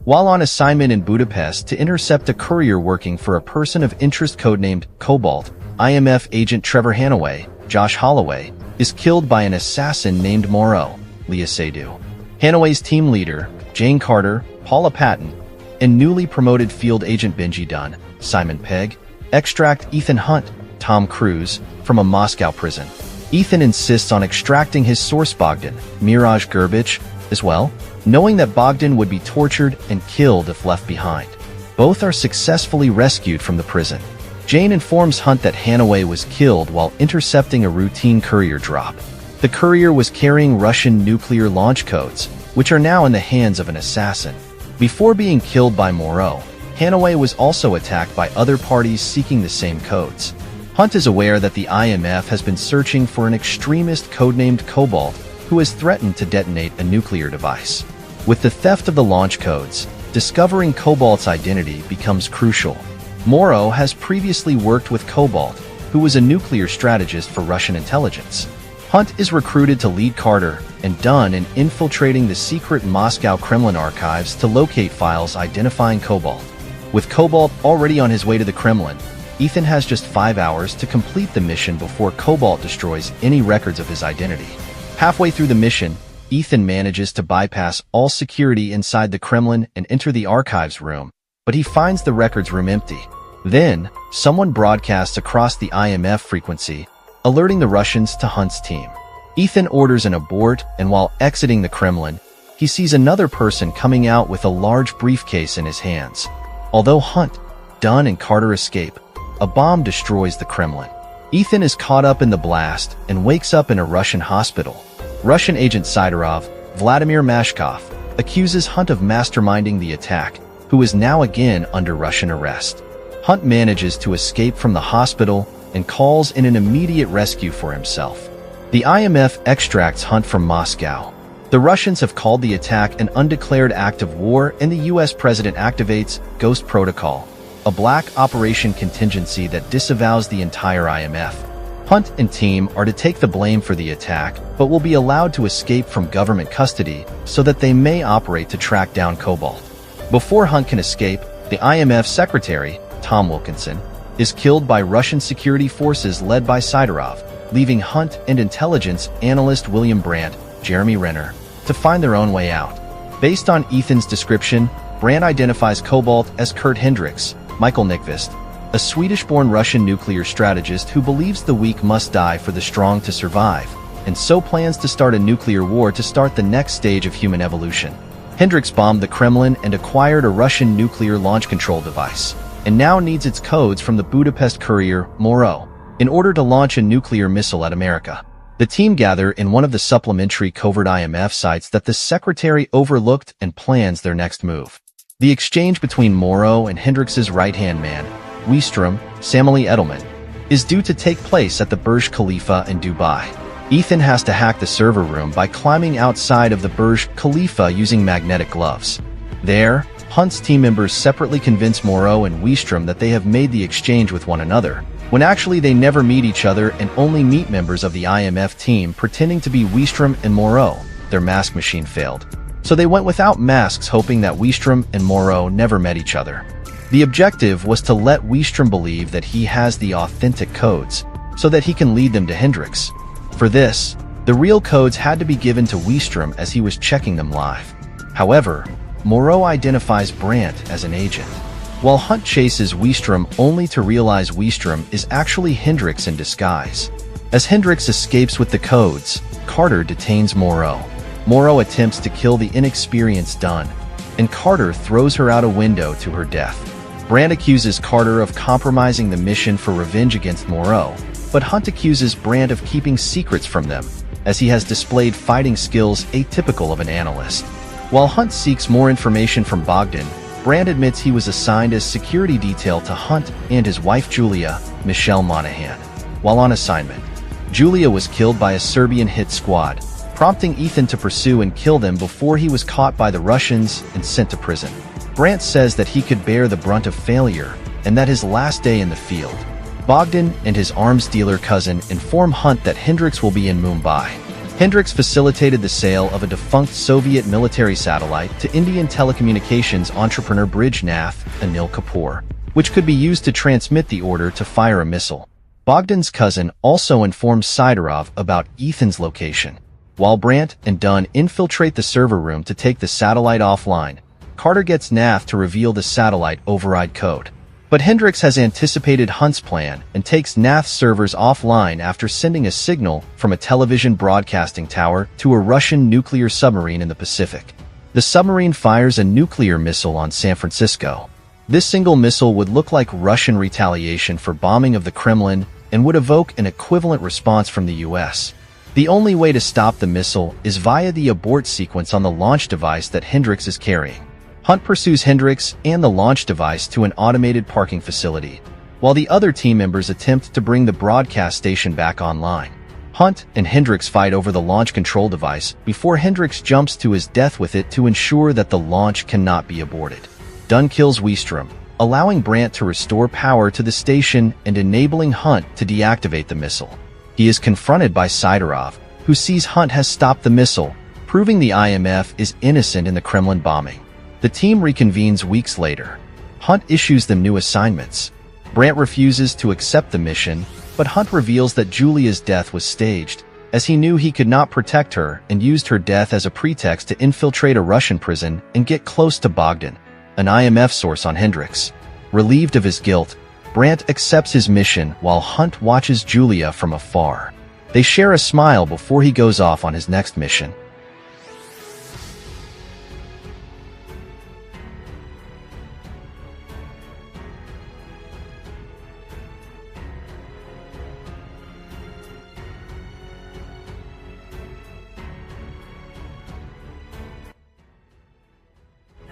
While on assignment in Budapest to intercept a courier working for a person of interest codenamed Cobalt, IMF agent Trevor Hanaway, Josh Holloway, is killed by an assassin named Moreau, Leah Seydoux. Hanaway's team leader, Jane Carter, Paula Patton, and newly promoted field agent Benji Dunn, Simon Pegg, extract Ethan Hunt, Tom Cruise, from a Moscow prison. Ethan insists on extracting his source Bogdan, Miraj Gerbich, as well, knowing that Bogdan would be tortured and killed if left behind. Both are successfully rescued from the prison. Jane informs Hunt that Hanaway was killed while intercepting a routine courier drop. The courier was carrying Russian nuclear launch codes, which are now in the hands of an assassin. Before being killed by Moreau, Hanaway was also attacked by other parties seeking the same codes. Hunt is aware that the IMF has been searching for an extremist codenamed Cobalt who has threatened to detonate a nuclear device. With the theft of the launch codes, discovering Cobalt's identity becomes crucial. Moreau has previously worked with Cobalt, who was a nuclear strategist for Russian intelligence. Hunt is recruited to lead Carter and Dunn in infiltrating the secret Moscow Kremlin archives to locate files identifying Cobalt. With Cobalt already on his way to the Kremlin, Ethan has just 5 hours to complete the mission before Cobalt destroys any records of his identity. Halfway through the mission, Ethan manages to bypass all security inside the Kremlin and enter the archives room, but he finds the records room empty. Then, someone broadcasts across the IMF frequency, alerting the Russians to Hunt's team. Ethan orders an abort, and while exiting the Kremlin, he sees another person coming out with a large briefcase in his hands. Although Hunt, Dunn, and Carter escape, a bomb destroys the Kremlin. Ethan is caught up in the blast and wakes up in a Russian hospital. Russian agent Sidorov, Vladimir Mashkov, accuses Hunt of masterminding the attack, who is now again under Russian arrest. Hunt manages to escape from the hospital and calls in an immediate rescue for himself. The IMF extracts Hunt from Moscow. The Russians have called the attack an undeclared act of war, and the US president activates Ghost Protocol, a black operation contingency that disavows the entire IMF. Hunt and team are to take the blame for the attack, but will be allowed to escape from government custody so that they may operate to track down Cobalt. Before Hunt can escape, the IMF secretary, Tom Wilkinson, is killed by Russian security forces led by Sidorov, leaving Hunt and intelligence analyst William Brandt, Jeremy Renner, to find their own way out. Based on Ethan's description, Brandt identifies Cobalt as Kurt Hendricks, Michael Nyqvist, a Swedish-born Russian nuclear strategist who believes the weak must die for the strong to survive, and so plans to start a nuclear war to start the next stage of human evolution. Hendricks bombed the Kremlin and acquired a Russian nuclear launch control device, and now needs its codes from the Budapest courier, Moreau, in order to launch a nuclear missile at America. The team gather in one of the supplementary covert IMF sites that the secretary overlooked and plans their next move. The exchange between Moreau and Hendricks's right-hand man, Wiestrom, Samily Edelman, is due to take place at the Burj Khalifa in Dubai. Ethan has to hack the server room by climbing outside of the Burj Khalifa using magnetic gloves. There, Hunt's team members separately convince Moreau and Wiestrom that they have made the exchange with one another, when actually they never meet each other and only meet members of the IMF team pretending to be Wiestrom and Moreau. Their mask machine failed, so they went without masks, hoping that Wiestrom and Moreau never met each other. The objective was to let Wiestrom believe that he has the authentic codes, so that he can lead them to Hendricks. For this, the real codes had to be given to Wiestrom as he was checking them live. However, Moreau identifies Brandt as an agent, while Hunt chases Wiestrom only to realize Wiestrom is actually Hendricks in disguise. As Hendricks escapes with the codes, Carter detains Moreau. Moreau attempts to kill the inexperienced Dunn, and Carter throws her out a window to her death. Brandt accuses Carter of compromising the mission for revenge against Moreau, but Hunt accuses Brandt of keeping secrets from them, as he has displayed fighting skills atypical of an analyst. While Hunt seeks more information from Bogdan, Brandt admits he was assigned as security detail to Hunt and his wife Julia, Michelle Monahan. While on assignment, Julia was killed by a Serbian hit squad, prompting Ethan to pursue and kill them before he was caught by the Russians and sent to prison. Brandt says that he could bear the brunt of failure and that his last day in the field. Bogdan and his arms dealer cousin inform Hunt that Hendricks will be in Mumbai. Hendricks facilitated the sale of a defunct Soviet military satellite to Indian telecommunications entrepreneur Brij Nath Anil Kapoor, which could be used to transmit the order to fire a missile. Bogdan's cousin also informs Sidorov about Ethan's location. While Brandt and Dunn infiltrate the server room to take the satellite offline, Carter gets Nath to reveal the satellite override code. But Hendricks has anticipated Hunt's plan and takes Nath's servers offline after sending a signal from a television broadcasting tower to a Russian nuclear submarine in the Pacific. The submarine fires a nuclear missile on San Francisco. This single missile would look like Russian retaliation for bombing of the Kremlin and would evoke an equivalent response from the US. The only way to stop the missile is via the abort sequence on the launch device that Hendricks is carrying. Hunt pursues Hendricks and the launch device to an automated parking facility, while the other team members attempt to bring the broadcast station back online. Hunt and Hendricks fight over the launch control device before Hendricks jumps to his death with it to ensure that the launch cannot be aborted. Dunn kills Wiestrom, allowing Brandt to restore power to the station and enabling Hunt to deactivate the missile. He is confronted by Sidorov, who sees Hunt has stopped the missile, proving the IMF is innocent in the Kremlin bombing. The team reconvenes weeks later. Hunt issues them new assignments. Brandt refuses to accept the mission, but Hunt reveals that Julia's death was staged, as he knew he could not protect her and used her death as a pretext to infiltrate a Russian prison and get close to Bogdan, an IMF source on Hendricks. Relieved of his guilt, Brandt accepts his mission while Hunt watches Julia from afar. They share a smile before he goes off on his next mission.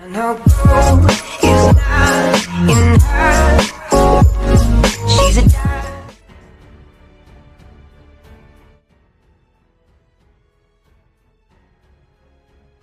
And I'll go